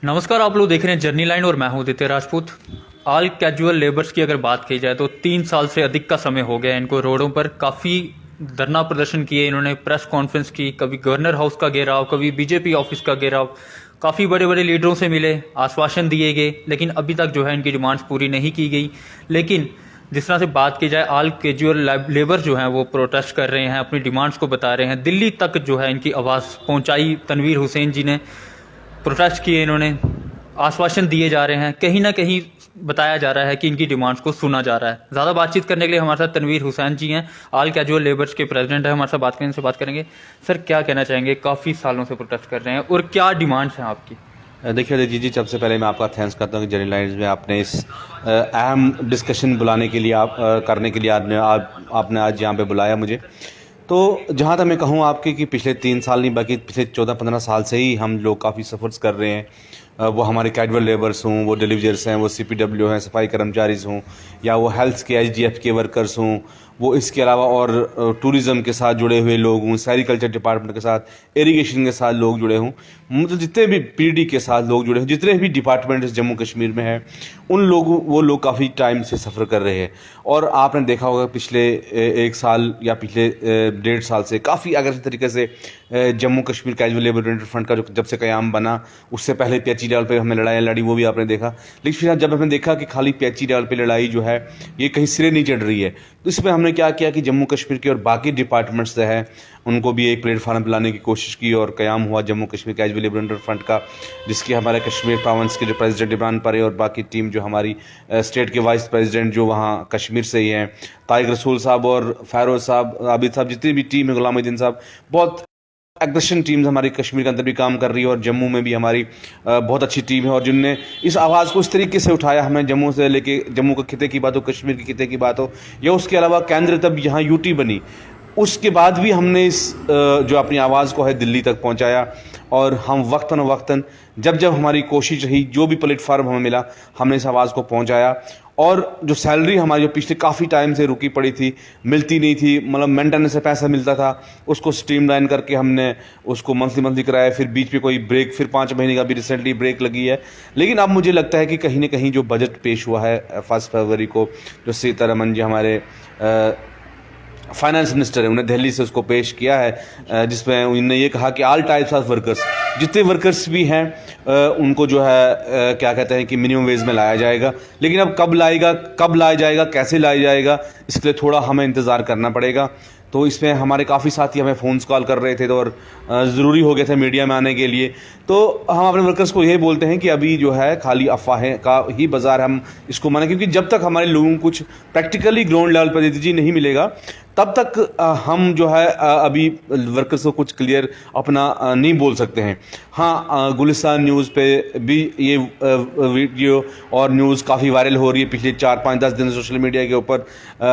नमस्कार, आप लोग देख रहे हैं जर्नी लाइन और मैं हूं दित्य राजपूत। ऑल कैजुअल लेबर्स की अगर बात की जाए तो 3 साल से अधिक का समय हो गया इनको रोडों पर काफ़ी धरना प्रदर्शन किए इन्होंने, प्रेस कॉन्फ्रेंस की, कभी गवर्नर हाउस का घेराव, कभी बीजेपी ऑफिस का घेराव, काफ़ी बड़े बड़े लीडरों से मिले, आश्वासन दिए गए, लेकिन अभी तक जो है इनकी डिमांड्स पूरी नहीं की गई। लेकिन जिस तरह से बात की जाए, ऑल कैजुअल लेबर जो हैं वो प्रोटेस्ट कर रहे हैं, अपनी डिमांड्स को बता रहे हैं। दिल्ली तक जो है इनकी आवाज़ पहुंचाई तनवीर हुसैन जी ने, प्रोटेस्ट किए इन्होंने, आश्वासन दिए जा रहे हैं, कहीं ना कहीं बताया जा रहा है कि इनकी डिमांड्स को सुना जा रहा है। ज़्यादा बातचीत करने के लिए हमारे साथ तनवीर हुसैन जी हैं, ऑल कैजुअल लेबर्स के प्रेसिडेंट हैं, हमारे साथ बात करेंगे, इनसे बात करेंगे। सर, क्या कहना चाहेंगे, काफ़ी सालों से प्रोटेस्ट कर रहे हैं और क्या डिमांड्स हैं आपकी? देखिए अदिति जी, सबसे पहले मैं आपका थैंक्स करता हूँ कि जर्नी लाइन्स में आपने इस अहम डिस्कशन बुलाने के लिए करने के लिए आपने आज यहाँ पे बुलाया मुझे। तो जहाँ तक मैं कहूँ आपके कि पिछले 3 साल नहीं बल्कि पिछले 14-15 साल से ही हम लोग काफ़ी सफ़र्स कर रहे हैं। वो हमारे कैजुअल लेबर्स हों, वो डिलीवरीज हैं, वो CPW हैं, सफाई कर्मचारीज हों, या वो हेल्थ के HDF के वर्कर्स हों, वो इसके अलावा और टूरिज़्म के साथ जुड़े हुए लोग हों, सेरिकल्चर डिपार्टमेंट के साथ, इरिगेशन के साथ लोग जुड़े हों, मतलब जितने भी PD के साथ लोग जुड़े हों, जितने भी डिपार्टमेंट जम्मू कश्मीर में हैं, वो लोग काफ़ी टाइम से सफ़र कर रहे हैं। और आपने देखा होगा पिछले 1 साल या पिछले 1.5 साल से काफ़ी अग्रेसिव तरीके से Jammu Kashmir casual labour vendor front का जो जब से क़याम बना, उससे पहले PHE लेवल पे हमने लड़ाई लड़ी, वो भी आपने देखा। लेकिन फिर जब हमने देखा कि खाली PHE लेवल पे लड़ाई जो है ये कहीं सिरे नहीं चढ़ रही है, तो इसमें हमने क्या किया कि जम्मू कश्मीर के और बाकी डिपार्टमेंट्स से है उनको भी एक प्लेटफार्म दिलाने की कोशिश की और क़याम हुआ Jammu Kashmir casual labour vendor front का, जिसकी हमारे कश्मीर प्रोविंस के जो प्रेसिडेंट इमरान परे और बाकी टीम जो हमारी स्टेट के वाइस प्रेसिडेंट जो वहाँ कश्मीर से ही हैं, तारिक रसूल साहब और फ़ैरोज़ साहब, आबिद साहब, जितनी भी टीम है, गुलामुद्दीन साहब, बहुत एग्रेशन टीम्स हमारी कश्मीर के अंदर भी काम कर रही है और जम्मू में भी हमारी बहुत अच्छी टीम है। और जिनने इस आवाज़ को इस तरीके से उठाया, हमें जम्मू से लेके जम्मू के खिते की बात हो, कश्मीर के खिते की बात हो, या उसके अलावा केंद्र तब यहाँ UT बनी, उसके बाद भी हमने इस जो अपनी आवाज़ को है दिल्ली तक पहुँचाया। और हम वक्तन जब जब हमारी कोशिश रही, जो भी प्लेटफार्म हमें मिला, हमने इस आवाज़ को पहुँचाया। और जो सैलरी हमारी जो पिछले काफ़ी टाइम से रुकी पड़ी थी, मिलती नहीं थी, मतलब मेंटेनेंस से पैसा मिलता था, उसको स्ट्रीमलाइन करके हमने उसको मंथली कराया। फिर बीच में कोई ब्रेक, फिर 5 महीने का भी रिसेंटली ब्रेक लगी है। लेकिन अब मुझे लगता है कि कहीं ना कहीं जो बजट पेश हुआ है 1 फरवरी को, जो सीतारमन जी हमारे फाइनेंस मिनिस्टर है, उन्हें दिल्ली से उसको पेश किया है, जिसमें उन्होंने ये कहा कि ऑल टाइप्स ऑफ वर्कर्स, जितने वर्कर्स भी हैं, उनको जो है क्या कहते हैं कि मिनिमम वेज में लाया जाएगा। लेकिन अब कब लाया जाएगा, कैसे लाया जाएगा, इसके लिए थोड़ा हमें इंतज़ार करना पड़ेगा। तो इसमें हमारे काफ़ी साथी हमें फ़ोन्स कॉल कर रहे थे, तो और ज़रूरी हो गए थे मीडिया में आने के लिए। तो हम अपने वर्कर्स को यही बोलते हैं कि अभी जो है खाली अफवाहें का ही बाज़ार हम इसको माने, क्योंकि जब तक हमारे लोगों को कुछ प्रैक्टिकली ग्राउंड लेवल पर दीजिए नहीं मिलेगा, तब तक हम जो है अभी वर्कर्स को कुछ क्लियर अपना नहीं बोल सकते हैं। हाँ, गुलिस्तान न्यूज़ पे भी ये वीडियो और न्यूज़ काफ़ी वायरल हो रही है पिछले 4-5-10 दिन सोशल मीडिया के ऊपर।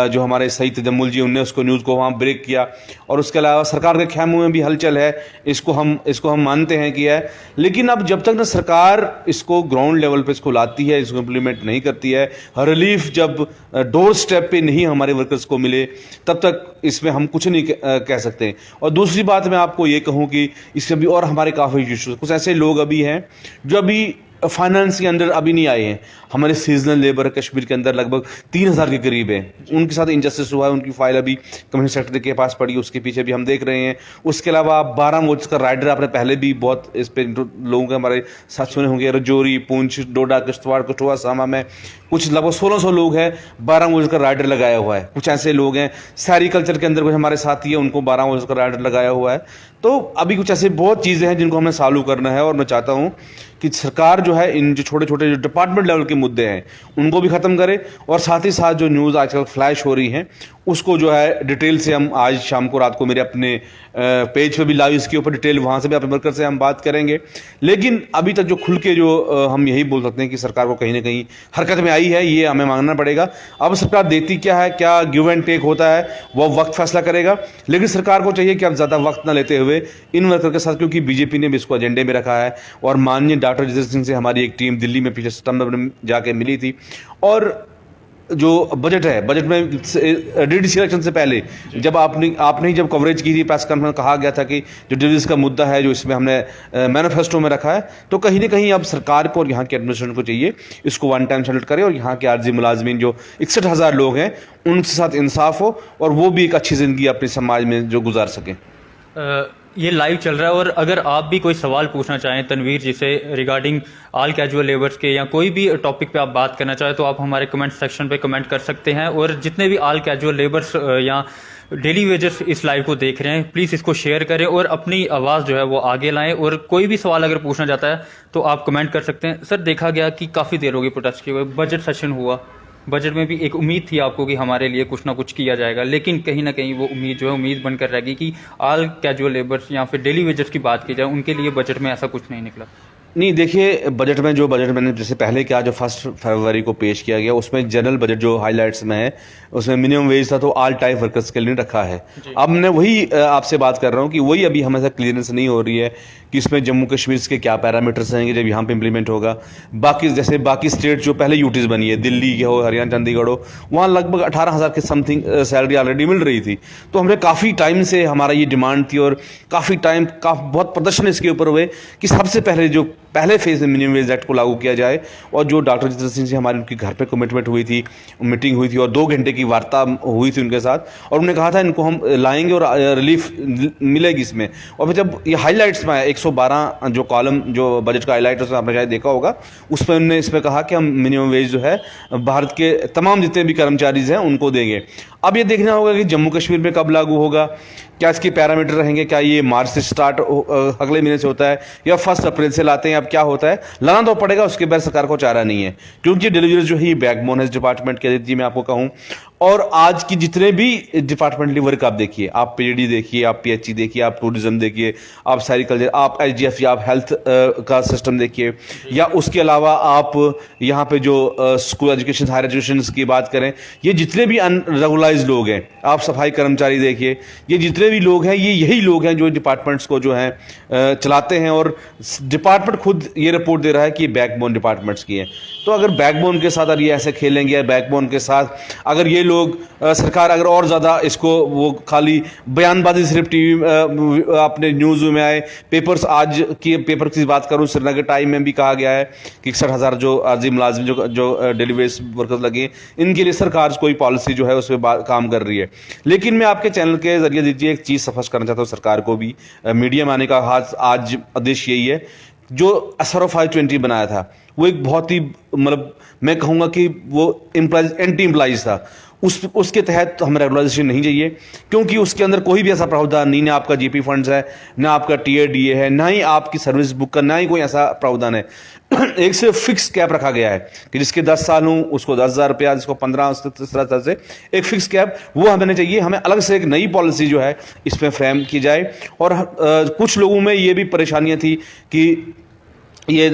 जो हमारे सईद तजम्मुल जी, उनने उसको न्यूज़ को वहाँ ब्रेक किया। और उसके अलावा सरकार के खेमों में भी हलचल है, इसको हम मानते हैं कि है। लेकिन अब जब तक ना सरकार इसको ग्राउंड लेवल पे इसको लाती है, इसको इम्प्लीमेंट नहीं करती है, रिलीफ जब डोर स्टेप पे नहीं हमारे वर्कर्स को मिले, तब तक इसमें हम कुछ नहीं कह सकते। और दूसरी बात मैं आपको ये कहूँ कि इसमें भी और हमारे काफ़ी इशूज़, कुछ ऐसे लोग अभी हैं जो अभी फाइनेंस के अंदर अभी नहीं आए हैं। हमारे सीजनल लेबर कश्मीर के अंदर लगभग 3000 के करीब है, उनके साथ इंजस्टिस हुआ है, उनकी फाइल अभी कमिश्नर सेक्रेटरी के पास पड़ी, उसके पीछे भी हम देख रहे हैं। उसके अलावा 12 मोर्च का राइडर, आपने पहले भी बहुत इस पे लोगों के हमारे साथ सुने होंगे, रजौरी, पुंछ, डोडा, किश्तवाड़, कठुआ, सामा में कुछ लगभग 1600 लोग हैं, 12 मोर्च का राइडर लगाया हुआ है। कुछ ऐसे लोग हैं सेरिकल्चर के अंदर, कुछ हमारे साथी है, उनको 12 मोर्च का राइडर लगाया हुआ है। तो अभी कुछ ऐसे बहुत चीज़ें हैं जिनको हमें सॉल्व करना है। और मैं चाहता हूँ कि सरकार जो है इन जो छोटे छोटे जो डिपार्टमेंट लेवल के मुद्दे हैं उनको भी ख़त्म करे, और साथ ही साथ जो न्यूज़ आजकल फ्लैश हो रही हैं उसको जो है डिटेल से हम आज शाम को, रात को मेरे अपने पेज पे भी लाइव इसके ऊपर डिटेल, वहाँ से भी अपने वर्कर से हम बात करेंगे। लेकिन अभी तक जो खुल के जो हम यही बोल सकते हैं कि सरकार को कहीं ना कहीं हरकत में आई है, ये हमें मांगना पड़ेगा। अब सरकार देती क्या है, क्या गिव एंड टेक होता है, वो वक्त फैसला करेगा। लेकिन सरकार को चाहिए कि अब ज़्यादा वक्त ना लेते हुए इन वर्कर के साथ, क्योंकि बीजेपी ने भी इसको एजेंडे में रखा है, और माननीय डॉक्टर जितेंद्र सिंह से हमारी एक टीम दिल्ली में पिछले सितंबर में जाके मिली थी, और जो बजट है, बजट में डीडीसी इलेक्शन से पहले जब आपने ही जब कवरेज की थी प्रेस कॉन्फ्रेंस, कहा गया था कि जो डिलीवरीज का मुद्दा है जो इसमें हमने मैनिफेस्टो में रखा है, तो कहीं ना कहीं अब सरकार को और यहाँ के एडमिनिस्ट्रेशन को चाहिए इसको वन टाइम सेटल करे और यहाँ के आर्जी मुलाजमीन जो 61,000 लोग हैं उनके साथ इंसाफ हो और वो भी एक अच्छी ज़िंदगी अपने समाज में जो गुजार सकें। ये लाइव चल रहा है और अगर आप भी कोई सवाल पूछना चाहें तनवीर जी से रिगार्डिंग ऑल कैजुअल लेबर्स के या कोई भी टॉपिक पे आप बात करना चाहें तो आप हमारे कमेंट सेक्शन पे कमेंट कर सकते हैं। और जितने भी ऑल कैजुअल लेबर्स या डेली वेजर्स इस लाइव को देख रहे हैं प्लीज़ इसको शेयर करें और अपनी आवाज़ जो है वो आगे लाएं। और कोई भी सवाल अगर पूछना चाहता है तो आप कमेंट कर सकते हैं। सर, देखा गया कि काफ़ी देर हो गई प्रोटेस्ट किए हुए, बजट सेशन हुआ, बजट में भी एक उम्मीद थी आपको कि हमारे लिए कुछ ना कुछ किया जाएगा, लेकिन कहीं ना कहीं वो उम्मीद जो है उम्मीद बनकर रह गई कि ऑल कैजुअल लेबर्स या फिर डेली वेजर्स की बात की जाए उनके लिए बजट में ऐसा कुछ नहीं निकला। नहीं, देखिए बजट में जो बजट मैंने जैसे पहले क्या जो 1 फरवरी को पेश किया गया उसमें जनरल बजट जो हाइलाइट्स में है उसमें मिनिमम वेज था तो ऑल टाइप वर्कर्स के लिए रखा है। अब मैं वही आपसे बात कर रहा हूँ कि वही अभी हमें ऐसा क्लियरेंस नहीं हो रही है कि इसमें जम्मू कश्मीर के क्या पैरामीटर्स रहेंगे जब यहाँ पे इम्प्लीमेंट होगा। बाकी जैसे बाकी स्टेट जो पहले यूटीज बनी है, दिल्ली के हो, हरियाणा, चंडीगढ़ हो, वहाँ लगभग 18,000 के समथिंग सैलरी ऑलरेडी मिल रही थी। तो हमने काफ़ी टाइम से हमारा ये डिमांड थी और काफ़ी टाइम बहुत प्रदर्शन इसके ऊपर हुए कि सबसे पहले जो पहले फेज में मिनिमम वेज एक्ट को लागू किया जाए। और जो डॉक्टर जितेंद्र सिंह से हमारी उनके घर पे कमिटमेंट हुई थी, मीटिंग हुई थी और 2 घंटे की वार्ता हुई थी उनके साथ और उन्होंने कहा था इनको हम लाएंगे और रिलीफ मिलेगी इसमें। और फिर जब ये हाईलाइट्स में आया 112 जो कॉलम जो बजट का हाईलाइट उसमें आपने शायद देखा होगा, उसमें उन्होंने इसमें कहा कि हम मिनिमम वेज जो है भारत के तमाम जितने भी कर्मचारीज हैं उनको देंगे। अब ये देखना होगा कि जम्मू कश्मीर में कब लागू होगा, क्या इसके पैरामीटर रहेंगे, क्या ये मार्च से स्टार्ट अगले महीने से होता है या 1 अप्रैल से लाते हैं, अब क्या होता है, लाना तो पड़ेगा, उसके बाद सरकार को चारा नहीं है क्योंकि डिलीवरीज जो है बैकबोन है इस डिपार्टमेंट के लिए मैं आपको कहूँ। और आज की जितने भी डिपार्टमेंटली वर्क आप देखिए, आप पीएचडी देखिए, आप पीएचई देखिए, आप टूरिज्म देखिए, आप सेरिकल्चर, आप एचडीएफ या आप हेल्थ का सिस्टम देखिए, या उसके अलावा आप यहाँ पे जो स्कूल एजुकेशन, हायर एजुकेशन की बात करें, ये जितने भी अनरेगुलाइज लोग हैं, आप सफाई कर्मचारी देखिए, ये जितने भी लोग हैं ये यही लोग हैं जो डिपार्टमेंट्स को जो हैं चलाते हैं। और डिपार्टमेंट खुद ये रिपोर्ट दे रहा है कि ये बैकबोन डिपार्टमेंट्स की है। तो अगर बैकबोन के साथ अगर ये ऐसे खेलेंगे या बैकबोन के साथ अगर ये लोग सरकार अगर और ज़्यादा इसको वो खाली बयानबाजी सिर्फ टीवी अपने न्यूज़ में आए, पेपर्स आज की पेपर की बात करूँ श्रीनगर टाइम में भी कहा गया है कि 61,000 जो आर्जी मुलाजिम जो डिलीवरी वर्कर्स लगे इनके लिए सरकार कोई पॉलिसी जो है उस पर काम कर रही है। लेकिन मैं आपके चैनल के जरिए दीजिए एक चीज़ स्पष्ट करना चाहता हूँ सरकार को भी, मीडिया में आने का आज उद्देश्य यही है, जो SRO 520 बनाया था वो एक बहुत ही मतलब मैं कहूँगा कि वो एंटी एम्प्लॉइज था, उसके तहत हमें रेगुलराइजेशन नहीं चाहिए क्योंकि उसके अंदर कोई भी ऐसा प्रावधान नहीं, ना आपका जीपी फंड्स है, ना आपका टीएडीए है, ना ही आपकी सर्विस बुक का, ना ही कोई ऐसा प्रावधान है। एक सिर्फ फिक्स कैप रखा गया है कि जिसके 10 साल हों उसको 10,000 रुपया, जिसको 15 इस तरह से एक फिक्स कैप वो हमें चाहिए। हमें अलग से एक नई पॉलिसी जो है इसमें फ्रेम की जाए। और कुछ लोगों में ये भी परेशानियां थी कि ये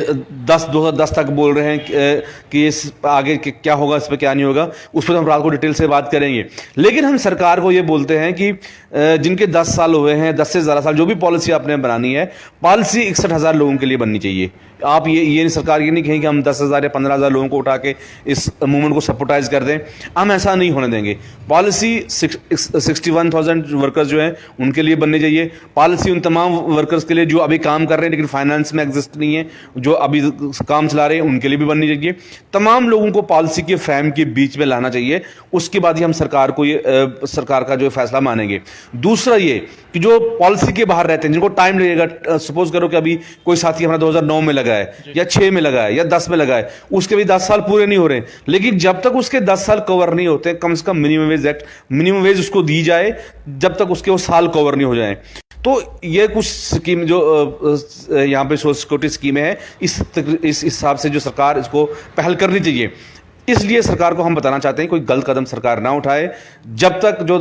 2010 तक बोल रहे हैं कि इस आगे क्या होगा, इस पर क्या नहीं होगा, उस पर हम रात को डिटेल से बात करेंगे। लेकिन हम सरकार को ये बोलते हैं कि जिनके 10 साल हुए हैं, 10 से ज़्यादा साल, जो भी पॉलिसी आपने बनानी है, पॉलिसी 61,000 लोगों के लिए बननी चाहिए। आप ये सरकार ये नहीं कहें कि हम 10,000 या 15,000 लोगों को उठा के इस मूवमेंट को सपोर्टाइज कर दें, हम ऐसा नहीं होने देंगे। पॉलिसी 61,000 वर्कर्स जो हैं उनके लिए बननी चाहिए। पॉलिसी उन तमाम वर्कर्स के लिए जो अभी काम कर रहे हैं लेकिन फाइनेंस में एग्जिस्ट नहीं है, जो अभी काम चला रहे हैं, उनके लिए भी बननी चाहिए। तमाम लोगों को पॉलिसी के फ्रेम के बीच में लाना चाहिए, उसके बाद ही हम सरकार को सरकार का जो फैसला मानेंगे। दूसरा ये कि जो पॉलिसी के बाहर रहते हैं, जिनको टाइम लगेगा, सपोज करो कि अभी कोई साथी हमारा 2009 में लगा है या 6 में लगा है या 10 में लगा है, उसके भी 10 साल पूरे नहीं हो रहे, लेकिन जब तक उसके 10 साल कवर नहीं होते, कम से कम minimum wage act, minimum wage उसको दी जाए जब तक उसके वो साल कवर नहीं हो जाए। तो ये कुछ स्कीम जो यहाँ पे सोशल सिक्योरिटी स्कीमें हैं, इस हिसाब से जो सरकार इसको पहल करनी चाहिए। इसलिए सरकार को हम बताना चाहते हैं कोई गलत कदम सरकार ना उठाए। जब तक जो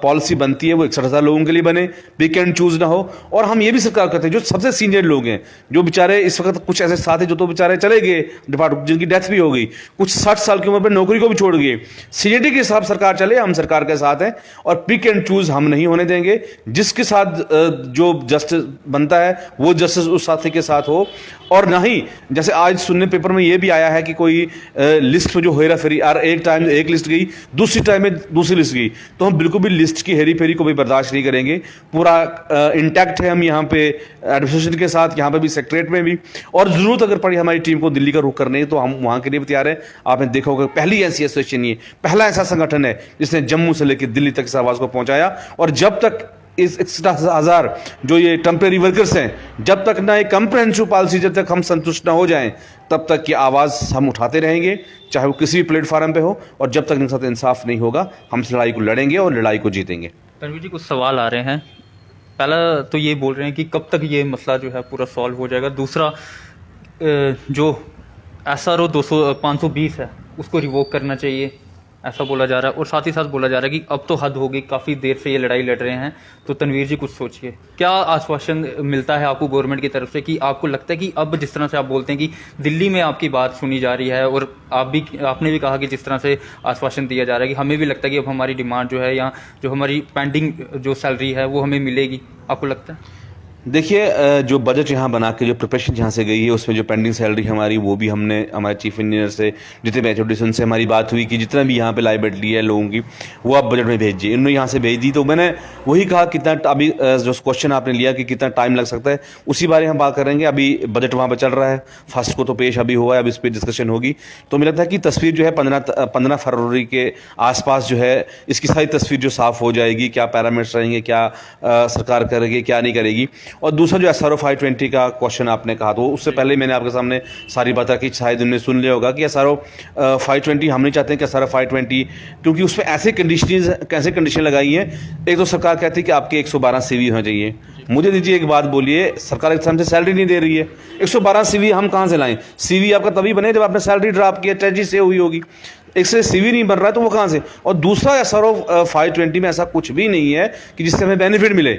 पॉलिसी बनती है वो 61,000 लोगों के लिए बने, पिक एंड चूज ना हो। और हम ये भी सरकार कहते हैं जो सबसे सीनियर लोग हैं, जो बेचारे इस वक्त कुछ ऐसे साथ हैं जो तो बेचारे चले गए डिपार्टमेंट, जिनकी डेथ भी हो गई, कुछ 60 साल की उम्र पर नौकरी को भी छोड़ गए, सीनियरिटी के हिसाब सरकार चले, हम सरकार के साथ हैं और पिक एंड चूज हम नहीं होने देंगे। जिसके साथ जो जस्टिस बनता है वो जस्टिस उस साथी के साथ हो, और ना ही जैसे आज सुनने पेपर में ये भी आया है कि कोई लिस्ट लिस्ट में जो हेरा फेरी, और एक टाइम एक लिस्ट गई, दूसरी टाइम में दूसरी लिस्ट गई, तो हम बिल्कुल भी लिस्ट की हेरी फेरी को भी बर्दाश्त नहीं करेंगे। पूरा इंटैक्ट है हम यहाँ पे एडमिनिस्ट्रेशन के साथ, यहाँ पे भी सेक्रेटरीट में भी, और ज़रूरत अगर पड़ी हमारी टीम को दिल्ली का रुख करने तो हम वहाँ के लिए भी तैयार है। आपने देखा होगा पहली ऐसी एसोसिएशन ये पहला ऐसा संगठन है जिसने जम्मू से लेकर दिल्ली तक इस आवाज़ को पहुँचाया। और जब तक इस 61,000 जो ये टेम्परेरी वर्कर्स हैं, जब तक ना एक कंप्रहेंसिव पॉलिसी, जब तक हम संतुष्ट ना हो जाएं, तब तक की आवाज़ हम उठाते रहेंगे, चाहे वो किसी भी प्लेटफार्म पे हो। और जब तक इनके साथ इंसाफ नहीं होगा, हम इस लड़ाई को लड़ेंगे और लड़ाई को जीतेंगे। तनवीर जी, कुछ सवाल आ रहे हैं। पहला तो ये बोल रहे हैं कि कब तक ये मसला जो है पूरा सॉल्व हो जाएगा। दूसरा, जो SRO 520 है उसको रिवोक करना चाहिए, ऐसा बोला जा रहा है। और साथ ही साथ बोला जा रहा है कि अब तो हद हो गई, काफ़ी देर से ये लड़ाई लड़ रहे हैं। तो तनवीर जी कुछ सोचिए, क्या आश्वासन मिलता है आपको गवर्नमेंट की तरफ से कि आपको लगता है कि अब जिस तरह से आप बोलते हैं कि दिल्ली में आपकी बात सुनी जा रही है, और आपने भी कहा कि जिस तरह से आश्वासन दिया जा रहा है कि हमें भी लगता है कि अब हमारी डिमांड जो है या जो हमारी पेंडिंग जो सैलरी है वो हमें मिलेगी, आपको लगता है? देखिए, जो बजट यहाँ बना के जो प्रिपरेशन यहाँ से गई है, उसमें जो पेंडिंग सैलरी हमारी, वो भी हमने हमारे चीफ इंजीनियर से, जितने भी एचओडी उनसे हमारी बात हुई कि जितना भी यहाँ पे लाइबिलिटी है लोगों की, वो आप बजट में भेजिए। इन्होंने यहाँ से भेज दी, तो मैंने वही कहा कितना, अभी जो क्वेश्चन आपने लिया कि कितना टाइम लग सकता है, उसी बारे में हम बात करेंगे। अभी बजट वहाँ पर चल रहा है, फर्स्ट को तो पेश अभी हुआ है, अभी इस पर डिस्कशन होगी। तो मुझे लगता है कि तस्वीर जो है 15 फरवरी के आसपास जो है इसकी सारी तस्वीर जो साफ़ हो जाएगी, क्या पैरामीटर्स रहेंगे, क्या सरकार करेगी, क्या नहीं करेगी। और दूसरा जो SRO 520 का क्वेश्चन आपने कहा, तो उससे पहले मैंने आपके सामने सारी बात रखी, शायद उन्होंने सुन लिया होगा कि SRO 520 हम नहीं चाहते हैं कि SRO 520, क्योंकि उसमें ऐसे कंडीशन लगाई हैं। एक तो सरकार कहती है कि आपके 112 CV होना चाहिए। मुझे दीजिए एक बात बोलिए, सरकार एक समय से सैलरी नहीं दे रही है, 112 CV हम कहाँ से लाएं? CV आपका तभी बने जब आपने सैलरी ड्रॉप किया, ट्रेजी से हुई होगी। एक से CV नहीं बन रहा है तो वो कहाँ से? और दूसरा SRO 520 में ऐसा कुछ भी नहीं है कि जिससे हमें बेनिफिट मिले।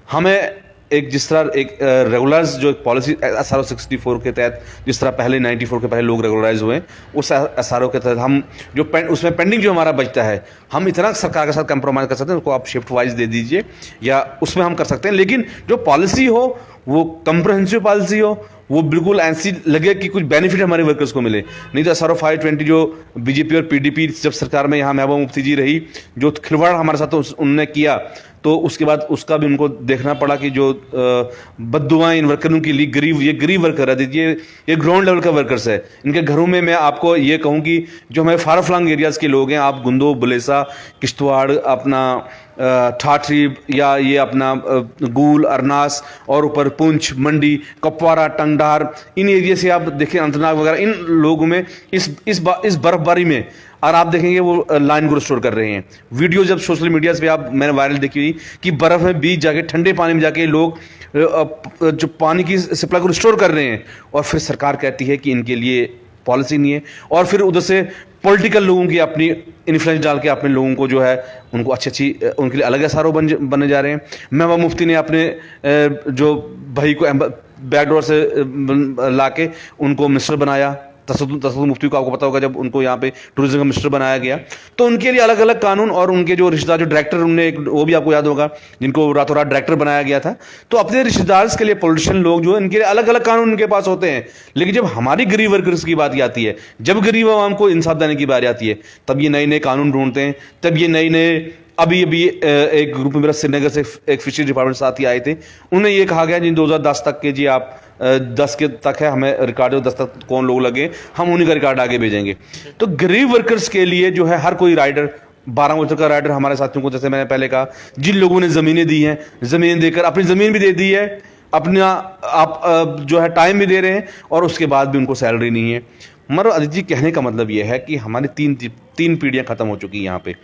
हमें एक जिस तरह एक रेगुलर्स जो पॉलिसी SRO 64 के तहत, जिस तरह पहले 94 के पहले लोग रेगुलराइज हुए, उस SRO के तहत हम जो उसमें पेंडिंग जो हमारा बचता है, हम इतना सरकार के साथ कंप्रोमाइज़ कर सकते हैं, उसको आप शिफ्ट वाइज दे दीजिए या उसमें हम कर सकते हैं। लेकिन जो पॉलिसी हो वो कंप्रहेंसिव पॉलिसी हो, वो बिल्कुल ऐसी लगे कि कुछ बेनिफिट हमारे वर्कर्स को मिले। नहीं तो SRO 520 जो BJP और PDP जब सरकार में यहाँ महबूबा मुफ्ती जी रही, जो खिलवाड़ हमारे साथ उन्होंने किया, तो उसके बाद उसका भी उनको देखना पड़ा कि जो बद्दुआएं इन वर्करों की ली, ये गरीब वर्कर है, देखिए ये ग्राउंड लेवल का वर्कर्स है। इनके घरों में मैं आपको ये कहूँ कि जो हमारे फार फ्लंग एरियाज़ के लोग हैं, आप गुंदो, बुलेसा, किश्तवाड़, अपना ठाठरी, या ये अपना गूल, अरनास, और ऊपर पुंछ, मंडी, कपवारा, टंगडार, इन एरिया से आप देखें, अनंतनाग वगैरह, इन लोगों में इस बर्फबारी में, और आप देखेंगे वो लाइन को स्टोर कर रहे हैं। वीडियो जब सोशल मीडिया पे आप मैंने वायरल देखी हुई कि बर्फ़ में बीच जाके, ठंडे पानी में जाके लोग जो पानी की सप्लाई को रिस्टोर कर रहे हैं, और फिर सरकार कहती है कि इनके लिए पॉलिसी नहीं है। और फिर उधर से पॉलिटिकल लोगों की अपनी इन्फ्लुएंस डाल के अपने लोगों को जो है उनको अच्छी उनके लिए अलग SRO बनने जा रहे हैं। महबूबा मुफ्ती ने अपने जो भाई को बैकडोर से ला के उनको मिनिस्टर बनाया, तसद्दुक़ मुफ्ती को आपको पता होगा, जब उनको यहाँ पे टूरिज्म का मिनिस्टर बनाया गया, तो उनके लिए अलग अलग कानून, और उनके जो रिश्तेदार, जो डायरेक्टर उनने वो भी आपको याद होगा, जिनको रातों रात डायरेक्टर बनाया गया था। तो अपने रिश्तेदार के लिए पॉलिटिशियन लोग जो है, इनके लिए अलग अलग कानून उनके पास होते हैं। लेकिन जब हमारी गरीब वर्कर्स की बात आती है, जब गरीब आवाम को इंसाफ देने की बात आती है, तब ये नए नए कानून ढूंढते हैं, तब ये नए अभी एक ग्रुप में मेरा श्रीनगर से एक फिशरी डिपार्टमेंट साथी आए थे, उन्हें ये कहा गया जिन 2010 तक के जी आप 10 के तक है, हमें रिकॉर्ड 10 तक कौन लोग लगे, हम उन्हीं का रिकॉर्ड आगे भेजेंगे। तो गरीब वर्कर्स के लिए जो है हर कोई राइडर, 12 वर्षों का राइडर हमारे साथियों को, जैसे मैंने पहले कहा, जिन लोगों ने ज़मीनें दी हैं, ज़मीन देकर अपनी ज़मीन भी दे दी है, अपना आप जो है टाइम भी दे रहे हैं, और उसके बाद भी उनको सैलरी नहीं है। मगर अदिति जी, कहने का मतलब ये है कि हमारी तीन पीढ़ियाँ ख़त्म हो चुकी हैं यहाँ पे,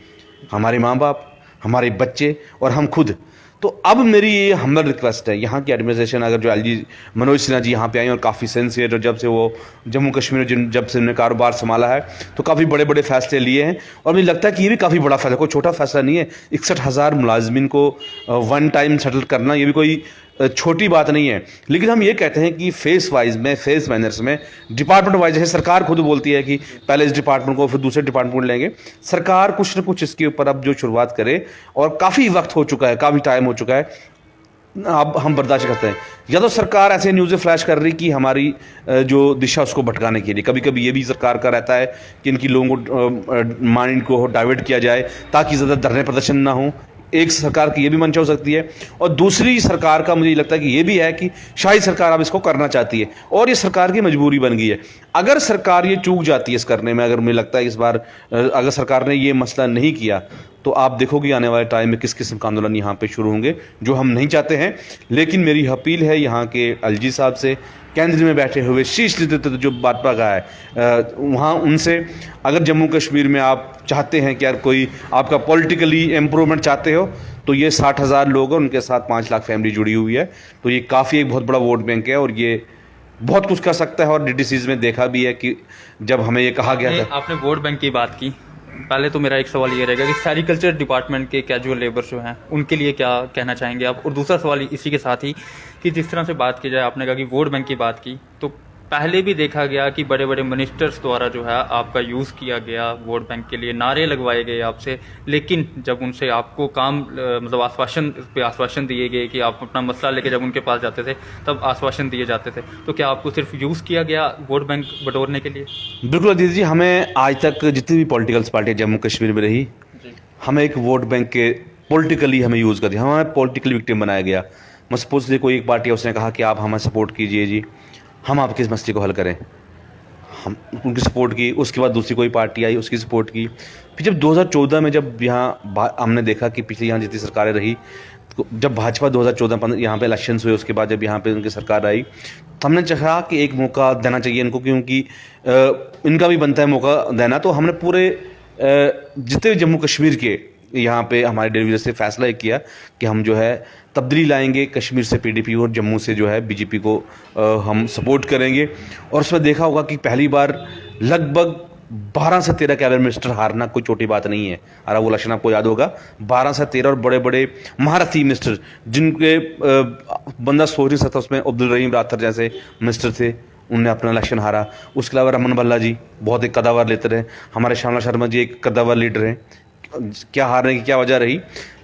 हमारे माँ बाप, हमारे बच्चे और हम खुद। तो अब मेरी ये हमदर्द रिक्वेस्ट है, यहाँ की एडमिनिस्ट्रेशन, अगर जो LG मनोज सिन्हा जी यहाँ पे आए और काफ़ी सिंसियर, और जब से वो जम्मू कश्मीर जब से उन्होंने कारोबार संभाला है, तो काफ़ी बड़े बड़े फैसले लिए हैं, और मुझे लगता है कि ये भी काफ़ी बड़ा फैसला, कोई छोटा फैसला नहीं है। 61,000 मुलाजमिन को वन टाइम सेटल करना, ये भी कोई छोटी बात नहीं है। लेकिन हम ये कहते हैं कि फेस वाइज में, फेस मैनर्स में, डिपार्टमेंट वाइज, जैसे सरकार खुद बोलती है कि पहले इस डिपार्टमेंट को फिर दूसरे डिपार्टमेंट को लेंगे, सरकार कुछ न कुछ इसके ऊपर अब जो शुरुआत करे, और काफ़ी वक्त हो चुका है, काफ़ी टाइम हो चुका है। अब हम बर्दाश्त करते हैं। या तो सरकार ऐसे न्यूज़ें फ्लैश कर रही कि हमारी जो दिशा उसको भटकाने के लिए, कभी कभी ये भी सरकार का रहता है कि इनकी लोगों को माइंड को डाइवर्ट किया जाए ताकि ज़्यादा धरने प्रदर्शन ना हो। एक सरकार की ये भी मंशा हो सकती है, और दूसरी सरकार का मुझे ये लगता है कि ये भी है कि शायद सरकार अब इसको करना चाहती है और ये सरकार की मजबूरी बन गई है। अगर सरकार ये चूक जाती है इस करने में, अगर मुझे लगता है इस बार अगर सरकार ने ये मसला नहीं किया तो आप देखोगे आने वाले टाइम में किस किस्म का आंदोलन यहाँ पे शुरू होंगे, जो हम नहीं चाहते हैं। लेकिन मेरी अपील है यहाँ के एलजी साहब से, केंद्र में बैठे हुए शीर्ष नेतृत्व जो भाजपा का है, वहाँ उनसे, अगर जम्मू कश्मीर में आप चाहते हैं कि यार कोई आपका पॉलिटिकली इम्प्रूवमेंट चाहते हो, तो ये 60,000 लोग हैं, उनके साथ 5 लाख फैमिली जुड़ी हुई है, तो ये काफ़ी एक बहुत बड़ा वोट बैंक है और ये बहुत कुछ कर सकता है। और डीडीसीज में देखा भी है कि जब हमें ये कहा गया था। आपने वोट बैंक की बात की, पहले तो मेरा एक सवाल ये रहेगा कि सेरिकल्चर डिपार्टमेंट के कैजुअल लेबर जो हैं उनके लिए क्या कहना चाहेंगे आप, और दूसरा सवाल इसी के साथ ही कि जिस तरह से बात की जाए, आपने कहा कि वोट बैंक की बात की, तो पहले भी देखा गया कि बड़े बड़े मिनिस्टर्स द्वारा जो है आपका यूज़ किया गया वोट बैंक के लिए, नारे लगवाए गए आपसे, लेकिन जब उनसे आपको काम मतलब आश्वासन दिए गए कि आप अपना मसला लेके जब उनके पास जाते थे तब आश्वासन दिए जाते थे, तो क्या आपको सिर्फ यूज़ किया गया वोट बैंक बटोरने के लिए? बिल्कुल अजीत जी, हमें आज तक जितनी भी पॉलिटिकल पार्टी जम्मू कश्मीर में रही, हमें एक वोट बैंक के पॉलिटिकली हमें यूज़ कर दिया, हमें पॉलिटिकल विक्टिम बनाया गया। मैं सपोज कोई एक पार्टी है, उसने कहा कि आप हमें सपोर्ट कीजिए जी, हम आपके इस मसले को हल करें, हम उनकी सपोर्ट की। उसके बाद दूसरी कोई पार्टी आई, उसकी सपोर्ट की। फिर जब 2014 में जब यहाँ हमने देखा कि पिछली यहाँ जितनी सरकारें रही, तो जब भाजपा 2014-15 यहाँ पे इलेक्शंस हुए, उसके बाद जब यहाँ पे उनकी सरकार आई, तो हमने चाहा कि एक मौका देना चाहिए इनको, क्योंकि इनका भी बनता है मौका देना। तो हमने पूरे जितने जम्मू कश्मीर के यहाँ पे हमारे डेलीवर से फैसला एक किया कि हम जो है तब्दीली लाएंगे, कश्मीर से पीडीपी और जम्मू से जो है बीजेपी को हम सपोर्ट करेंगे। और उसमें देखा होगा कि पहली बार लगभग 12 से 13 कैबिनेट मिनिस्टर हारना कोई छोटी बात नहीं है। और वो इलेक्शन आपको याद होगा, 12 से 13 और बड़े बड़े महारथी मिनिस्टर जिनके बंदा सोच नहीं सकता, उसमें अब्दुल रहीम राठौर जैसे मिनिस्टर थे, उनने अपना इलेक्शन हारा। उसके अलावा रमन भल्ला जी बहुत एक कदावर लीडर हैं, हमारे श्यामला शर्मा जी एक कदावर लीडर हैं। क्या हारने की क्या वजह रही,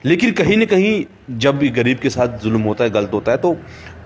लेकिन कहीं ना कहीं जब गरीब के साथ जुल्म होता है, गलत होता है, तो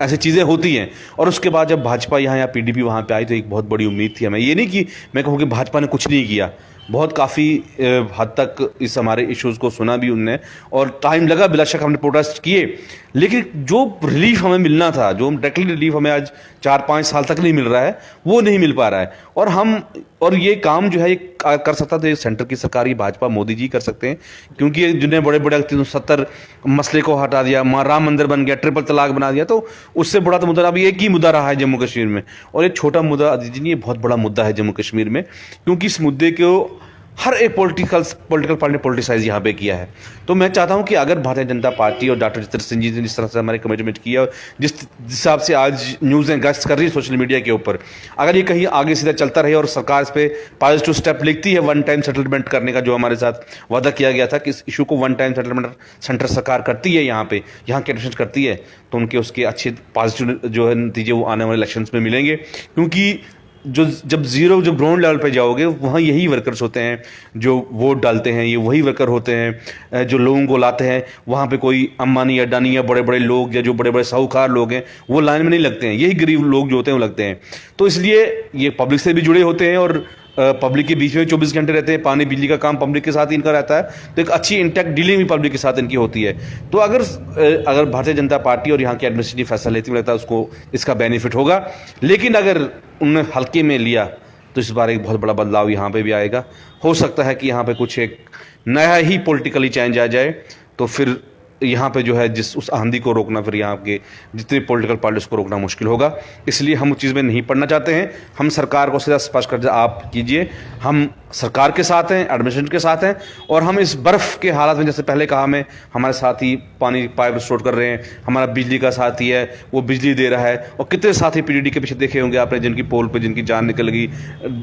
ऐसी चीज़ें होती हैं। और उसके बाद जब भाजपा यहाँ या पीडीपी वहाँ पे आई, तो एक बहुत बड़ी उम्मीद थी हमें। ये नहीं कि मैं कहूँ कि भाजपा ने कुछ नहीं किया, बहुत काफ़ी हद तक इस हमारे इश्यूज़ को सुना भी उनने, और टाइम लगा, बिला शक हमने प्रोटेस्ट किए, लेकिन जो रिलीफ हमें मिलना था, जो डायरेक्टली रिलीफ हमें आज 4-5 साल तक नहीं मिल रहा है, वो नहीं मिल पा रहा है। और ये काम जो है ये कर सकता तो ये सेंटर की सरकार, ये भाजपा मोदी जी कर सकते हैं, क्योंकि जिन्हें बड़े बड़े 370 मसले को हटा दिया, राम मंदिर बन गया, ट्रिपल तलाक बना दिया, तो उससे बड़ा तो मुद्दा अभी एक ही मुद्दा रहा है जम्मू कश्मीर में। और ये छोटा मुद्दा अजीत जी, ये बहुत बड़ा मुद्दा है जम्मू कश्मीर में, क्योंकि इस मुद्दे को हर एक पॉलिटिकल पार्टी ने पॉलिटिसाइज यहाँ पे किया है। तो मैं चाहता हूँ कि अगर भारतीय जनता पार्टी और डॉक्टर जितेंद्र सिंह जी ने जिस तरह से हमारे कमिटमेंट किया, और जिस हिसाब से आज न्यूज़ें गश्त कर रही है सोशल मीडिया के ऊपर, अगर ये कहीं आगे सीधा चलता रहे और सरकार इस पर पॉजिटिव स्टेप लिखती है वन टाइम सेटलमेंट करने का, जो हमारे साथ वादा किया गया था कि इस इशू को वन टाइम सेटलमेंट सेंटर सरकार करती है, यहाँ पे यहाँ की एडमिशन करती है, तो उनके उसके अच्छे पॉजिटिव जो है नतीजे वो आने वाले इलेक्शंस में मिलेंगे। क्योंकि जब ग्राउंड लेवल पे जाओगे, वहाँ यही वर्कर्स होते हैं जो वोट डालते हैं, ये वही वर्कर होते हैं जो लोगों को लाते हैं। वहाँ पे कोई अंबानी अडानी या बड़े बड़े लोग या जो बड़े बड़े साहूकार लोग हैं वो लाइन में नहीं लगते हैं, यही गरीब लोग जो होते हैं वो लगते हैं। तो इसलिए ये पब्लिक से भी जुड़े होते हैं और पब्लिक के बीच में 24 घंटे रहते हैं, पानी बिजली का काम पब्लिक के साथ इनका रहता है, तो एक अच्छी इंटैक्ट डीलिंग भी पब्लिक के साथ इनकी होती है। तो अगर भारतीय जनता पार्टी और यहाँ की एडमिनिस्ट्रेटिव फैसला लेती हुई लगता है उसको इसका बेनिफिट होगा, लेकिन अगर उन्होंने हल्के में लिया तो इस बार एक बहुत बड़ा बदलाव यहाँ पे भी आएगा। हो सकता है कि यहाँ पे कुछ एक नया ही पॉलिटिकली चेंज आ जाए, तो फिर यहाँ पे जो है उस आंधी को रोकना, फिर यहाँ के जितने पॉलिटिकल पार्टीज को रोकना मुश्किल होगा। इसलिए हम उस चीज़ में नहीं पड़ना चाहते हैं। हम सरकार को सीधा स्पष्ट कर आप कीजिए, हम सरकार के साथ हैं, एडमिनिस्ट्रेशन के साथ हैं, और हम इस बर्फ़ के हालात में, जैसे पहले कहा, हमें हमारे साथी पानी पाइप स्टोर कर रहे हैं, हमारा बिजली का साथी है वो बिजली दे रहा है, और कितने साथी पीडीडी के पीछे देखे होंगे आपने, जिनकी पोल पे जिनकी जान निकल गई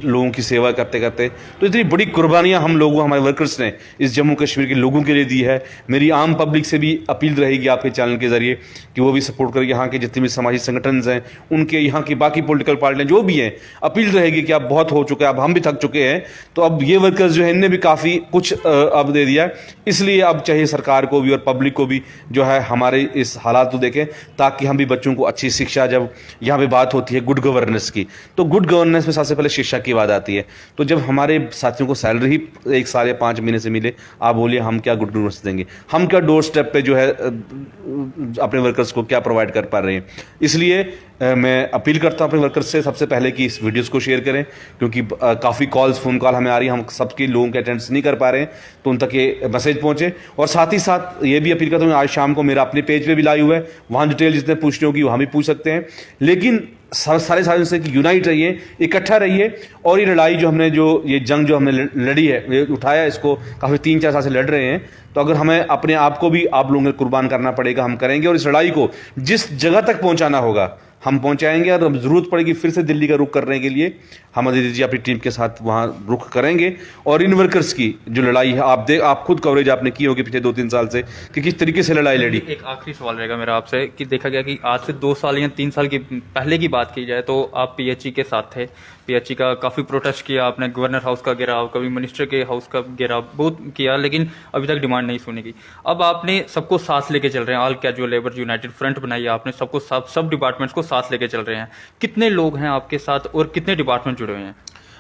लोगों की सेवा करते करते। तो इतनी बड़ी कुर्बानियाँ हम लोगों, हमारे वर्कर्स ने इस जम्मू कश्मीर के लोगों के लिए दी है। मेरी आम पब्लिक से भी भी अपील रहेगी आपके चैनल के ज़रिए कि वो भी सपोर्ट करें। यहाँ के जितने भी सामाजिक संगठन हैं उनके, यहाँ की बाकी पॉलिटिकल पार्टियाँ जो भी हैं, अपील रहेगी कि अब बहुत हो चुका है, अब हम भी थक चुके हैं। तो अब ये वर्कर्स जो है इनने भी काफ़ी कुछ अब दे दिया, इसलिए अब चाहिए सरकार को भी और पब्लिक को भी जो है हमारे इस हालात को देखें, ताकि हम भी बच्चों को अच्छी शिक्षा, जब यहाँ पे बात होती है गुड गवर्नेंस की, तो गुड गवर्नेंस में सबसे पहले शिक्षा की बात आती है। तो जब हमारे साथियों को सैलरी ही 1 साल या 5 महीने से मिले, आप बोलिए हम क्या गुड गवर्नेंस देंगे, हम क्या डोर स्टेप पे जो है अपने वर्कर्स को क्या प्रोवाइड कर पा रहे हैं। इसलिए मैं अपील करता हूं अपने वर्कर्स से सबसे पहले कि इस वीडियोस को शेयर करें, क्योंकि काफ़ी कॉल्स, फ़ोन कॉल हमें आ रही है, हम सबके लोगों के अटेंडेंस नहीं कर पा रहे हैं, तो उन तक ये मैसेज पहुंचे। और साथ ही साथ ये भी अपील करता हूँ, आज शाम को मेरा अपने पेज पे भी लाइव है, वहाँ डिटेल जितने पूछने होगी वहाँ भी पूछ सकते हैं। लेकिन सारे सारे से यूनाइट रहिए, इकट्ठा रहिए, और ये लड़ाई जो हमने, जो ये जंग जो हमने लड़ी है, ये उठाया, इसको काफ़ी 3-4 साल से लड़ रहे हैं, तो अगर हमें अपने आप को भी आप लोगों को कुर्बान करना पड़ेगा, हम करेंगे। और इस लड़ाई को जिस जगह तक पहुंचाना होगा हम पहुंचाएंगे, और ज़रूरत पड़ेगी फिर से दिल्ली का रुख करने के लिए, हम अदिति जी अपनी टीम के साथ वहाँ रुख करेंगे। और इन वर्कर्स की जो लड़ाई है, आप खुद कवरेज आपने की होगी पिछले 2-3 साल से कि किस तरीके से लड़ाई लड़ी। एक आखिरी सवाल रहेगा मेरा आपसे कि देखा गया कि आज से 2 साल या 3 साल की पहले की बात की जाए तो आप पीएचई के साथ थे, पीएचई का काफ़ी प्रोटेस्ट किया आपने, गवर्नर हाउस का घेराव, कभी मिनिस्टर के हाउस का घेराव, बहुत किया, लेकिन अभी तक डिमांड नहीं सुनी गई। अब आपने सबको साथ लेके चल रहे हैं, all casual labour United front बनाई है आपने, सबको सब डिपार्टमेंट्स को साथ लेके चल रहे हैं। कितने लोग हैं आपके साथ और कितने डिपार्टमेंट जुड़े हुए हैं?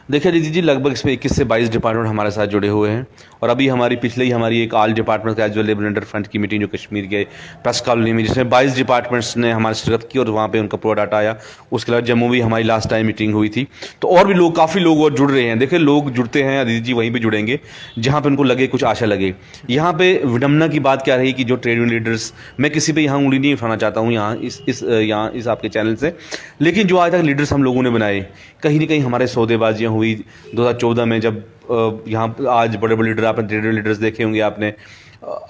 देखिए दीदी जी, लगभग इसमें 21 से 22 डिपार्टमेंट हमारे साथ जुड़े हुए हैं। और अभी पिछले ही हमारी एक all department casual labour United front की मीटिंग जो कश्मीर के प्रेस कॉलोनी में, जिसमें 22 डिपार्टमेंट्स ने हमारी शिरकत की और वहाँ पे उनका पूरा डाटा आया। उसके अलावा जम्मू भी हमारी लास्ट टाइम मीटिंग हुई थी, तो और भी लोग, काफ़ी लोग और जुड़ रहे हैं। देखिए लोग जुड़ते हैं, दीदी जी वहीं पर जुड़ेंगे जहाँ पर उनको लगे, कुछ आशा लगे। यहाँ पे विडम्बना की बात क्या रही कि जो ट्रेड यूनियन लीडर्स, मैं किसी पे यहाँ उंगली नहीं उठाना चाहता हूँ यहाँ इस आपके चैनल से, लेकिन जो आज तक लीडर्स हम लोगों ने बनाए, कहीं ना कहीं हमारे सौदेबाजियाँ हुई 2014 में, जब यहाँ आज बड़े बड़े लीडर, आपने ट्रेड लीडर्स देखे होंगे आपने,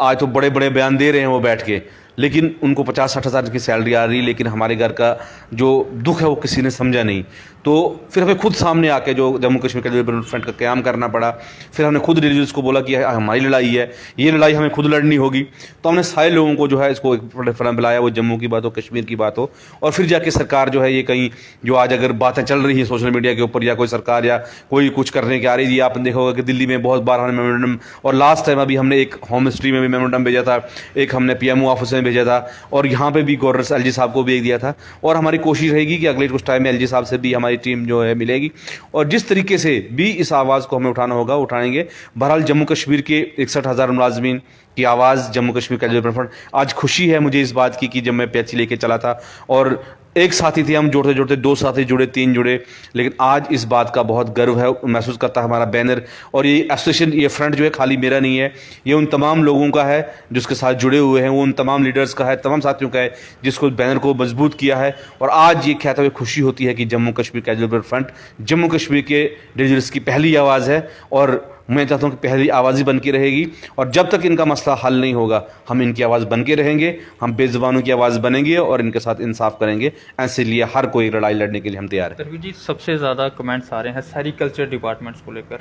आज तो बड़े बड़े बयान दे रहे हैं वो बैठ के, लेकिन उनको 50-60 हज़ार की सैलरी आ रही, लेकिन हमारे घर का जो दुख है वो किसी ने समझा नहीं। तो फिर हमें खुद सामने आके जो Jammu Kashmir casual labour front का क़याम करना पड़ा। फिर हमने खुद रिलीजर्स को बोला कि हमारी लड़ाई है, ये लड़ाई हमें खुद लड़नी होगी। तो हमने सारे लोगों को जो है इसको एक प्लेटफॉर्म बुलाया, वो जम्मू की बात हो, कश्मीर की बात हो, और फिर जाके सरकार जो है ये कहीं जो आज अगर बातें चल रही है सोशल मीडिया के ऊपर, या कोई सरकार या कोई कुछ करने की आ रही है, आपने देखा होगा कि दिल्ली में बहुत बार हमने मेमोरेंडम, और लास्ट टाइम अभी हमने एक होम मिनिस्ट्री में भी मेमोरेंडम भेजा था, एक हमने पीएमओ ऑफिस में भेजा था, और यहाँ पे भी गवर्नर एलजी साहब को भी एक दिया था। और हमारी कोशिश रहेगी कि अगले कुछ टाइम में एलजी साहब से भी हमारी टीम जो है मिलेगी, और जिस तरीके से भी इस आवाज़ को हमें उठाना होगा उठाएंगे। बहरहाल जम्मू कश्मीर के 61,000 मुलाजमीन की आवाज़ Jammu Kashmir casual labour front, आज खुशी है मुझे इस बात की कि जब मैं पीएचई लेके चला था और एक साथी थे हम, जोड़ते जोड़ते 2 साथी जुड़े, 3 जुड़े, लेकिन आज इस बात का बहुत गर्व है, महसूस करता है हमारा बैनर। और ये एसोसिएशन, ये फ्रंट जो है खाली मेरा नहीं है, ये उन तमाम लोगों का है जिसके साथ जुड़े हुए हैं, वो उन तमाम लीडर्स का है, तमाम साथियों का है जिसको बैनर को मजबूत किया है। और आज ये कहते हुए खुशी होती है कि Jammu Kashmir casual labour front Jammu Kashmir के लीडर्स की पहली आवाज़ है, और मैं चाहता हूँ कि पहली आवाज़ ही बन के रहेगी। और जब तक इनका मसला हल नहीं होगा, हम इनकी आवाज़ बन के रहेंगे, हम बेज़ुबानों की आवाज़ बनेंगे और इनके साथ इंसाफ करेंगे। ऐसे लिए हर कोई लड़ाई लड़ने के लिए हम तैयार हैं। तनवीर जी, सबसे ज़्यादा कमेंट्स आ रहे हैं सेरिकल्चर डिपार्टमेंट्स को लेकर,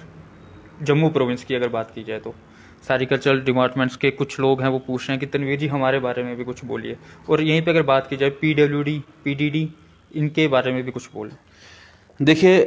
जम्मू प्रोविंस की अगर बात की जाए तो सेरिकल्चर डिपार्टमेंट्स के कुछ लोग हैं वो पूछ रहे हैं कि तनवीर जी हमारे बारे में भी कुछ बोलिए। और यहीं पे अगर बात की जाए पीडब्ल्यूडी, पीडीडी, इनके बारे में भी कुछ बोलें। देखिए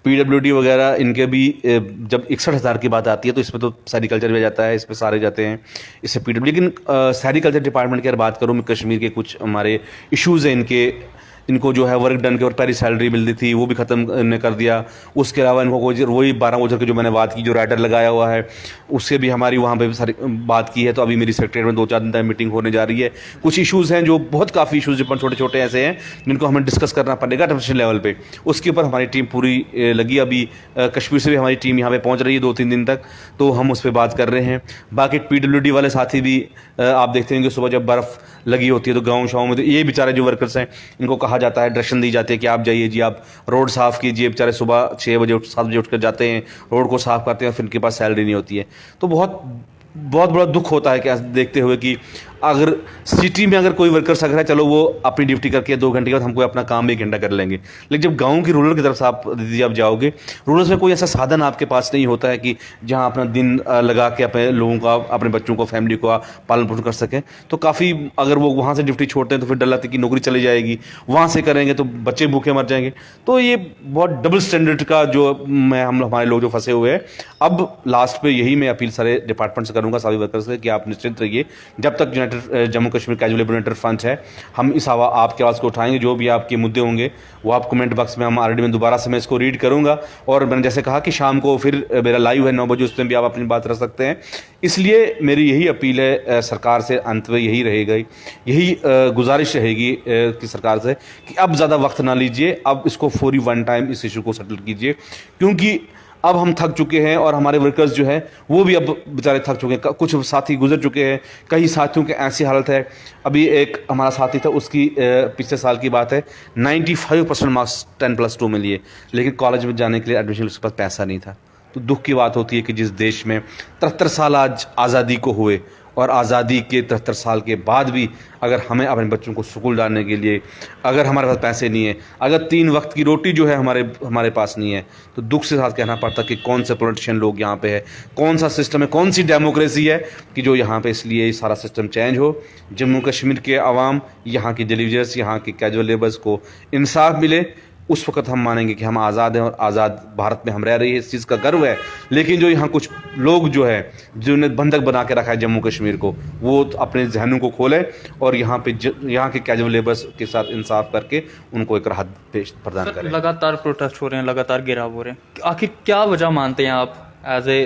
पीडब्ल्यूडी वगैरह इनके भी जब 61,000 की बात आती है तो इसमें तो सेरिकल्चर भी जाता है, इसमें सारे जाते हैं, इससे पीडब्ल्यू। लेकिन सेरिकल्चर डिपार्टमेंट की अगर बात करूँ, मैं कश्मीर के कुछ हमारे इश्यूज़ हैं इनको जो है वर्क डन के और पहली सैलरी मिलती थी वो भी ख़त्म ने कर दिया। उसके अलावा इनको वही 12 वोचर की जो मैंने बात की, जो राइडर लगाया हुआ है, उससे भी हमारी वहाँ पे भी सारी बात की है। तो अभी मेरी सेक्रेटरीट में 2-4 दिन तक मीटिंग होने जा रही है। कुछ इशूज़ हैं जो बहुत काफ़ी इशूज़ जो छोटे छोटे ऐसे हैं जिनको हमें डिस्कस करना पड़ेगा इंटरनेशनल लेवल पर। उसके ऊपर हमारी टीम पूरी लगी। अभी कश्मीर से भी हमारी टीम यहाँ पर पहुँच रही है 2-3 दिन तक, तो हम उस पर बात कर रहे हैं। बाकी पीडब्ल्यूडी वाले साथी भी आप देखते हैं कि सुबह जब बर्फ़ लगी होती है तो गाँव शाँव में, तो ये बेचारे जो वर्कर्स हैं इनको कहा जाता है, डायरेक्शन दी जाती है कि आप जाइए जी, आप रोड साफ़ कीजिए। बेचारे सुबह 6 बजे 7 बजे उठकर जाते हैं, रोड को साफ़ करते हैं, फिर उनके पास सैलरी नहीं होती है। तो बहुत बड़ा दुख होता है कि देखते हुए कि अगर सिटी में अगर कोई वर्कर्स अगर है, चलो वो अपनी ड्यूटी करके 2 घंटे के बाद हमको अपना काम 1 घंटा कर लेंगे, लेकिन जब गांव की रूरल की तरफ से आप दीदी आप जाओगे, रूरल में कोई ऐसा साधन आपके पास नहीं होता है कि जहां अपना दिन लगा के अपने लोगों का, अपने बच्चों को, फैमिली को पालन पोषण कर सकें। तो काफ़ी अगर वो वहाँ से ड्यूटी छोड़ते हैं तो फिर डर लगता है कि नौकरी चली जाएगी, वहाँ से करेंगे तो बच्चे भूखे मर जाएंगे। तो ये बहुत डबल स्टैंडर्ड का जो हमारे लोग जो फंसे हुए हैं। अब लास्ट पे यही मैं अपील सारे डिपार्टमेंट से करूँगा, सभी वर्कर्स से, कि आप निश्चिंत रहिए, जब तक United Jammu Kashmir casual labour United front है, हम इस आपके आवाज़ को उठाएंगे। जो भी आपके मुद्दे होंगे वो आप कमेंट बॉक्स में, हम ऑलरेडी मैं दोबारा से मैं इसको रीड करूँगा, और मैंने जैसे कहा कि शाम को फिर मेरा लाइव है 9 बजे, उसमें भी आप अपनी बात रख सकते हैं। इसलिए मेरी यही अपील है सरकार से, अंत में यही रहेगा, यही गुजारिश रहेगी कि सरकार से कि अब ज़्यादा वक्त ना लीजिए, अब इसको फौरी वन टाइम इस इशू को सेटल कीजिए, क्योंकि अब हम थक चुके हैं और हमारे वर्कर्स जो है वो भी अब बेचारे थक चुके हैं। कुछ साथी गुजर चुके हैं, कई साथियों की ऐसी हालत है। अभी एक हमारा साथी था, उसकी पिछले साल की बात है, 95% मार्क्स 10+2 में लिए, लेकिन कॉलेज में जाने के लिए एडमिशन उसके पास पैसा नहीं था। तो दुख की बात होती है कि जिस देश में 73 साल आज आज़ादी को हुए, और आज़ादी के 73 साल के बाद भी अगर हमें अपने बच्चों को स्कूल डालने के लिए अगर हमारे पास पैसे नहीं है, अगर 3 वक्त की रोटी जो है हमारे पास नहीं है, तो दुख से साथ कहना पड़ता कि कौन से पॉलिटिशियन लोग यहाँ पे है, कौन सा सिस्टम है, कौन सी डेमोक्रेसी है कि जो यहाँ पे, इसलिए सारा सिस्टम चेंज हो, जम्मू कश्मीर के आवाम, यहाँ की डिलीवर्स, यहाँ के कैजुअल लेबर्स को इंसाफ मिले। उस वक्त हम मानेंगे कि हम आज़ाद हैं और आज़ाद भारत में हम रह रही है, इस चीज़ का गर्व है। लेकिन जो यहाँ कुछ लोग जो है, जिन्होंने बंधक बना के रखा है जम्मू कश्मीर को, वो अपने जहनों को खोले और यहाँ पे यहाँ के कैजुअल लेबर्स के साथ इंसाफ करके उनको एक राहत प्रदान करें। लगातार प्रोटेस्ट हो रहे हैं, लगातार घेराव हो रहे हैं, आखिर क्या वजह मानते हैं आप as a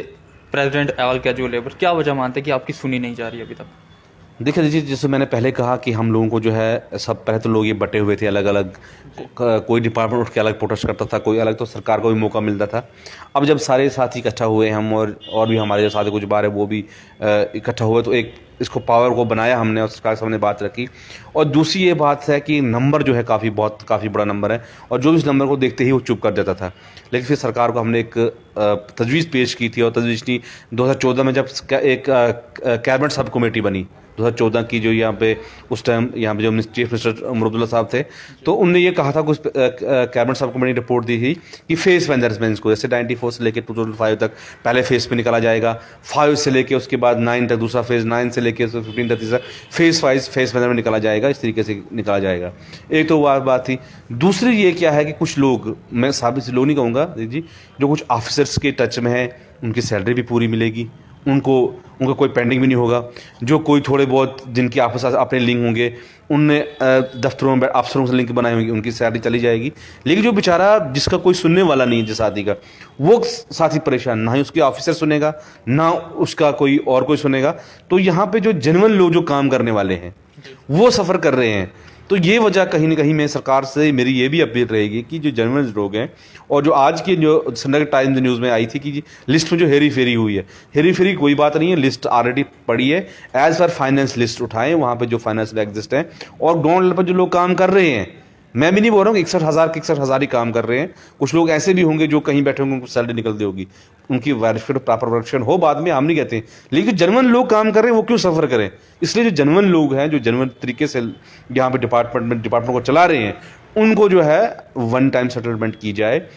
president all casual labour, क्या वजह मानते हैं कि आपकी सुनी नहीं जा रही अभी तक? देखिए दीजिए, जैसे मैंने पहले कहा कि हम लोगों को जो है, सब पहले तो लोग ये बटे हुए थे अलग अलग, कोई डिपार्टमेंट उठ के अलग प्रोटेस्ट करता था, कोई अलग, तो सरकार को भी मौका मिलता था। अब जब सारे साथी इकट्ठा हुए, हम और भी हमारे जो साथी कुछ बार है वो भी इकट्ठा हुए, तो एक इसको पावर को बनाया हमने और सरकार के सामने बात रखी। और दूसरी ये बात है कि नंबर जो है काफ़ी बड़ा नंबर है, और जो इस नंबर को देखते ही वो चुप कर देता था। लेकिन फिर सरकार को हमने एक तजवीज़ पेश की थी, और तजवीज़ थी 2014 में, जब एक कैबिनेट सब कमेटी बनी 2014 की, जो यहाँ पे उस टाइम यहाँ पे जो चीफ मिनिस्टर उमर अब्दुल्ला साहब थे, तो उनने ये कहा था, कुछ कैबिनेट सब कमेटी ने रिपोर्ट दी थी कि फेस मैनेजमेंट को, जैसे 94 से लेकर 2005 तक पहले फेस पे निकाला जाएगा, 5 से लेके उसके बाद 9 तक दूसरा फेज़, 9 से लेके 15 तक तीसरा फेस वाइज फेस मैनेजमेंट निकाला जाएगा, इस तरीके से निकाला जाएगा। एक तो वो बात थी। दूसरी ये क्या है कि कुछ लोग, मैं साबित से लोग नहीं कहूँगा जी, जो कुछ ऑफिसर्स के टच में है, उनकी सैलरी भी पूरी मिलेगी, उनका कोई पेंडिंग भी नहीं होगा। जो कोई थोड़े बहुत जिनके आपस अपने लिंक होंगे, उनने दफ्तरों में अफसरों से लिंक बनाए होंगे, उनकी सैलरी चली जाएगी। लेकिन जो बेचारा जिसका कोई सुनने वाला नहीं है, जिस साथी का, वो साथी परेशान, ना ही उसके ऑफिसर सुनेगा, ना उसका कोई सुनेगा। तो यहाँ पे जो जेन्युइन लोग जो काम करने वाले हैं वो सफ़र कर रहे हैं। तो ये वजह कहीं ना कहीं मैं सरकार से मेरी ये भी अपील रहेगी कि जो जेन्युइन लोग हैं, और जो आज की जो संडे टाइम्स न्यूज़ में आई थी कि लिस्ट में जो हेरी फेरी हुई है, हेरी फेरी कोई बात नहीं है, लिस्ट ऑलरेडी पड़ी है, एज पर फाइनेंस लिस्ट उठाएं, वहाँ पे जो फाइनेंस एग्जिस्ट हैं, और ग्राउंड लेवल पर जो लोग काम कर रहे हैं, मैं भी नहीं बोल रहा हूँ कि 61,000 ही काम कर रहे हैं, कुछ लोग ऐसे भी होंगे जो कहीं बैठे होंगे, उनको सैलरी निकलती होगी, उनकी वेरिफिकेशन प्रॉपर वेरिफिकेशन हो बाद में, हम नहीं कहते, लेकिन जेन्युइन लोग काम कर रहे हैं वो क्यों सफ़र करें। इसलिए जो जेन्युइन लोग हैं, जो जेन्युइन तरीके से यहाँ पे डिपार्टमेंट को चला रहे हैं, उनको जो है वन टाइम सेटलमेंट की जाए।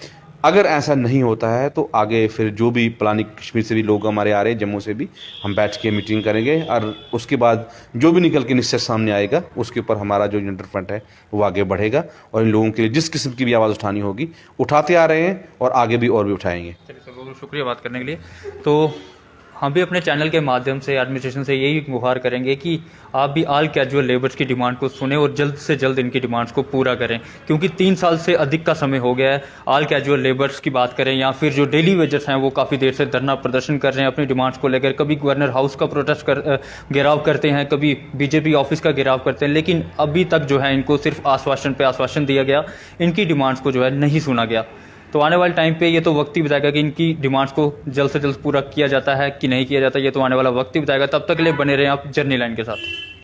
अगर ऐसा नहीं होता है तो आगे फिर जो भी प्लानिंग कश्मीर से भी लोग हमारे आ रहे हैं, जम्मू से भी, हम बैठ के मीटिंग करेंगे, और उसके बाद जो भी निकल के निश्चय सामने आएगा, उसके ऊपर हमारा जो यूनाइटेड फ्रंट है वो आगे बढ़ेगा, और इन लोगों के लिए जिस किस्म की भी आवाज़ उठानी होगी उठाते आ रहे हैं, और आगे भी और भी उठाएंगे। चलिए सर, बहुत शुक्रिया बात करने के लिए। तो हम भी अपने चैनल के माध्यम से एडमिनिस्ट्रेशन से यही गुहार करेंगे कि आप भी ऑल कैजुअल लेबर्स की डिमांड को सुने और जल्द से जल्द इनकी डिमांड्स को पूरा करें, क्योंकि 3 साल से अधिक का समय हो गया है। ऑल कैजुअल लेबर्स की बात करें या फिर जो डेली वेजर्स हैं, वो काफ़ी देर से धरना प्रदर्शन कर रहे हैं अपनी डिमांड्स को लेकर। कभी गवर्नर हाउस का घेराव करते हैं, कभी बीजेपी ऑफिस का घेराव करते हैं, लेकिन अभी तक जो है इनको सिर्फ आश्वासन पे आश्वासन दिया गया, इनकी डिमांड्स को जो है नहीं सुना गया। तो आने वाले टाइम पे ये तो वक्त ही बताएगा कि इनकी डिमांड्स को जल्द से जल्द पूरा किया जाता है कि नहीं किया जाता, ये तो आने वाला वक्त ही बताएगा। तब तक के लिए बने रहें आप जर्नी लाइन के साथ।